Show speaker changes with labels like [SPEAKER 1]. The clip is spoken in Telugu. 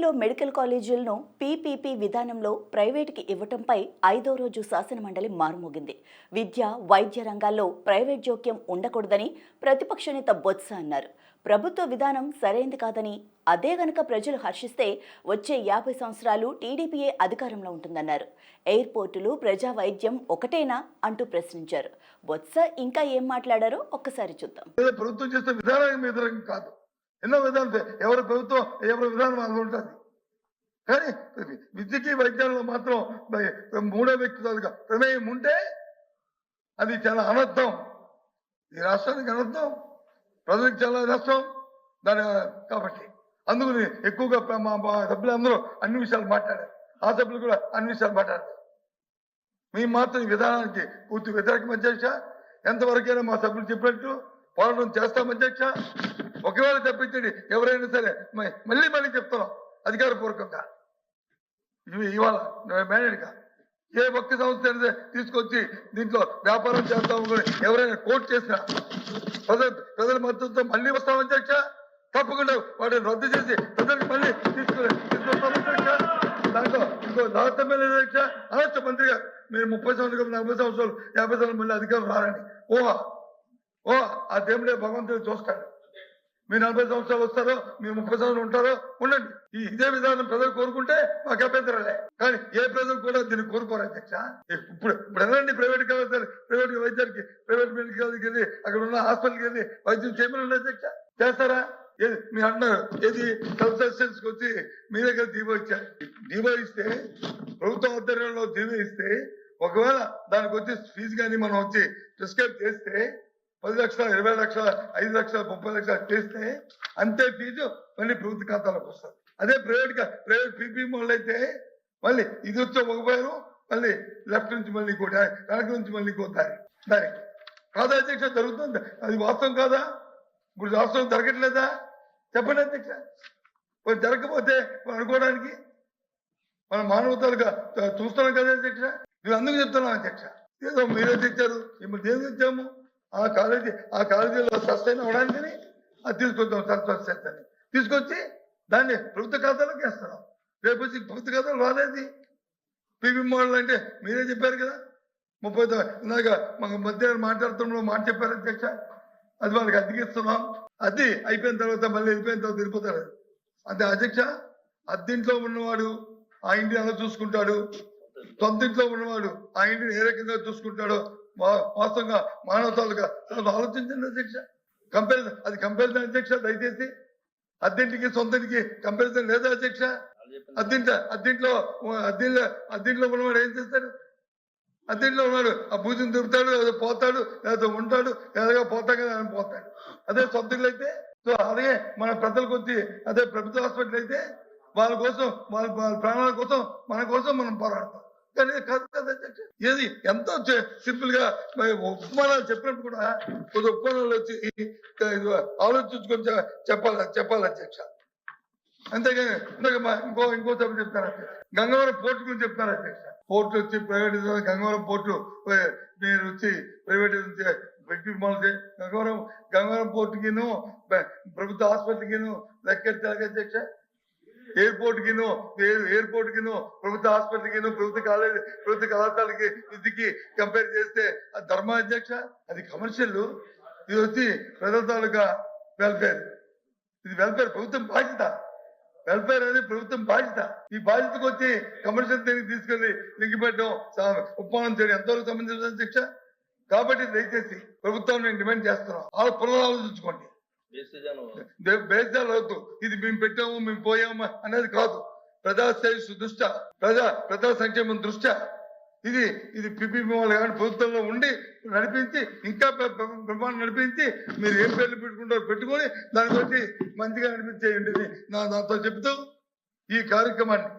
[SPEAKER 1] ఏపీలో మెడికల్ కాలేజీలను పీపీపీ విధానంలో ప్రైవేటుకి ఇవ్వటంపై 5వ రోజు శాసనమండలి మారుమోగింది. విద్య, వైద్య రంగాల్లో ప్రైవేట్ జోక్యం ఉండకూడదని ప్రతిపక్ష నేత బొత్స అన్నారు. ప్రభుత్వ విధానం సరైంది కాదని, అదే గనక ప్రజలు హర్షిస్తే వచ్చే 50 సంవత్సరాలు టీడీపీయే అధికారంలో ఉంటుందన్నారు. ఎయిర్పోర్టులు, ప్రజా వైద్యం ఒకటేనా అంటూ ప్రశ్నించారు. బొత్స ఇంకా ఏం మాట్లాడారో ఒక్కసారి చూద్దాం.
[SPEAKER 2] ప్రభుత్వం చేసే విధానం కాదు, ఎన్నో విధానం ఎవరి ప్రభుత్వం ఎవరి విధానం అది ఉంటుంది. కానీ విద్యకి వైద్యంలో మాత్రం మూడో వ్యక్తి ప్రమేయం ఉంటే అది చాలా అనర్థం, ఈ రాష్ట్రానికి అనర్థం, ప్రజలకు చాలా నష్టం. దాని కాబట్టి అందుకని ఎక్కువగా మా సభ్యులు అందరూ అన్ని విషయాలు మాట్లాడారు, ఆ సభ్యులు కూడా అన్ని విషయాలు మాట్లాడారు. మేము మాత్రం ఈ విధానానికి పూర్తి వ్యతిరేకం అధ్యక్ష. ఎంతవరకైనా మా సభ్యులు చెప్పినట్టు పోరాటం చేస్తాం అధ్యక్ష. ఒకవేళ తప్పించండి ఎవరైనా సరే మళ్ళీ చెప్తున్నాం అధికారపూర్వకంగా, ఇవాళ మేనేజ్గా ఏ ఒక్క సంస్థ తీసుకొచ్చి దీంట్లో వ్యాపారం చేస్తాము ఎవరైనా కోర్టు చేసినా ప్రజల మద్దతుతో మళ్ళీ వస్తాం అధ్యక్ష. తప్పకుండా వాటిని రద్దు చేసి ప్రజలకు మళ్ళీ తీసుకొస్తాం అధ్యక్ష. దాంట్లో ఇంకో రాష్ట్రమే లేదు అధ్యక్ష. అనొచ్చు మంత్రి గారు, మీరు 30 సంవత్సరాలు 40 సంవత్సరాలు 50 సంవత్సరాలు మళ్ళీ అధికారం రారని. ఓ ఆ దేవుడే భగవంతుడు చూస్తాడు. మీరు 40 సంవత్సరాలు వస్తారో, మీరు 30 సంవత్సరాలు ఉంటారో ఉండండి. ఇదే విధానం ప్రజలు కోరుకుంటే మాకు అభ్యంతరాలే. కానీ ఏ ప్రజలు కూడా దీన్ని కోరుకోరు అధ్యక్ష. ఇప్పుడు వెళ్ళండి ప్రైవేట్ కావాలి, ప్రైవేట్ వైద్యానికి, ప్రైవేట్ మెడికల్కి వెళ్ళి అక్కడ ఉన్న హాస్పిటల్కి వెళ్ళి వైద్యం చేయమని అధ్యక్ష. చేస్తారా? ఏది మీరు అంటున్నారు, ఏది సెల్ఫ్ సస్టెన్స్కి వచ్చి మీ దగ్గర దీవో ఇచ్చారు. దీవో ఇస్తే, ప్రభుత్వ ఆధ్వర్యంలో దీవో ఇస్తే, ఒకవేళ దానికి వచ్చి ఫీజు కానీ మనం వచ్చి ప్రిస్క్రైబ్ చేస్తే 10 లక్షలు, 20 లక్షలు, 5 లక్షలు, 30 లక్షలు చేస్తే అంతే ఫీజు మళ్ళీ ప్రభుత్వ ఖాతాలోకి వస్తుంది. అదే ప్రైవేట్ పీపీ వాళ్ళు అయితే మళ్ళీ ఇది వచ్చి ఒకపోయారు, మళ్ళీ లెఫ్ట్ నుంచి మళ్ళీ ఇంకోటి, వెనక నుంచి మళ్ళీ ఇంకో దారి కాదా అధ్యక్ష జరుగుతుంది. అది వాస్తవం కాదా? ఇప్పుడు వాస్తవం జరగట్లేదా? చెప్పండి అధ్యక్ష. జరగకపోతే అనుకోవడానికి మన మానవతలుగా చూస్తున్నాం కదా అధ్యక్ష. మేము అందుకు చెప్తున్నాం అధ్యక్ష. ఏదో మీరే తెచ్చారు, ఇప్పుడు దేని తెచ్చాము? ఆ కాలేజీలో సస్టైన్ అవడానికి అది తీసుకొచ్చాం. సస్టైన్ అని తీసుకొచ్చి దాన్ని ప్రభుత్వ ఖాతాలోకి వేస్తున్నాం. రేపు వచ్చి ప్రభుత్వ ఖాతాలో రాలేదు. పీపీ మోడల్ అంటే మీరే చెప్పారు కదా, 30 ఇందాక మాకు మధ్యాహ్నం మాట్లాడుతున్న మాట చెప్పారు అధ్యక్ష. అది వాళ్ళకి అద్దెకిస్తున్నాం. అది అయిపోయిన తర్వాత మళ్ళీ వెళ్ళిపోయిన తర్వాత వెళ్ళిపోతారు. అంతే అధ్యక్ష. అద్దెంట్లో ఉన్నవాడు ఆ ఇంటిని ఎలా చూసుకుంటాడు, సొంత ఇంట్లో ఉన్నవాడు ఆ ఇంటిని ఏ రకంగా చూసుకుంటాడో వాస్తవంగా మానవతాలుగా ఆలోచించండి అధ్యక్ష. కంపారిజన్ అధ్యక్ష. దయచేసి అద్దెంటికి సొంతకి కంపారిజన్ లేదా అధ్యక్ష? అద్దెంట్లో ఉన్నవాడు ఏం చేస్తాడు? అద్దెంట్లో ఉన్నాడు, ఆ భూజం తిరుగుతాడు, లేదా పోతాడు, లేదా ఉంటాడు, లేదా పోతాం కదా అని పోతాడు. అదే సొంతలు అయితే, సో అలాగే మన పెద్దలకు వచ్చి అదే ప్రభుత్వ హాస్పిటల్ అయితే వాళ్ళ కోసం, వాళ్ళ ప్రాణాల కోసం, మన కోసం మనం పోరాడతాం. కానీ కాదు కదా అధ్యక్ష. ఏది ఎంతో సింపుల్ గా ఉపమానాలు చెప్పినప్పుడు కూడా కొద్ది ఉపమానాలు వచ్చి ఆలోచించుకొని చెప్పాలి అధ్యక్ష. అంతేగాని ఇంకో సభ చెప్తారు అధ్యక్ష. గంగవరం పోర్టు గురించి చెప్తారు అధ్యక్ష. పోర్టు వచ్చి ప్రైవేట్, గంగవరం పోర్టు మీరు వచ్చి ప్రైవేట్ గంగవరం పోర్టుకిను ప్రభుత్వ హాస్పిటల్కిను లెక్కెట్టారు అధ్యక్ష. ఎయిర్పోర్ట్ కిను ప్రభుత్వ హాస్పిటల్ కిను ప్రభుత్వ కళాశాలకి విద్యకి కంపేర్ చేస్తే అది ధర్మ అధ్యక్ష. అది కమర్షియల్, ఇది వచ్చి ప్రజల తాలూకా వెల్ఫేర్. ఇది వెల్ఫేర్ ప్రభుత్వం బాధ్యత. వెల్ఫేర్ అనేది ప్రభుత్వం బాధ్యత. ఈ బాధ్యతకు వచ్చి కమర్షియల్ దీనికి తీసుకెళ్లి లింక్ పెట్టడం, ఉపమానం చేయడం ఎంతవరకు సంబంధించిన అధ్యక్ష. కాబట్టి దయచేసి ప్రభుత్వం నేను డిమాండ్ చేస్తున్నాం, వాళ్ళు పునరాలోచించుకోండి. బేస్దాలు అవుతూ ఇది మేము పెట్టాము, మేము పోయాము అనేది కాదు. ప్రజాశ్రేయస్సు దృష్ట్యా, ప్రజా సంక్షేమం దృష్ట్యా ఇది పిపిపి వాళ్ళు కానీ ప్రభుత్వంలో ఉండి నడిపించి, ఇంకా ప్రమాణం నడిపించి, మీరు ఏం పేర్లు పెట్టుకుంటారో పెట్టుకొని దాన్ని బట్టి మంచిగా నడిపించేయండి నాతో చెప్తూ ఈ కార్యక్రమాన్ని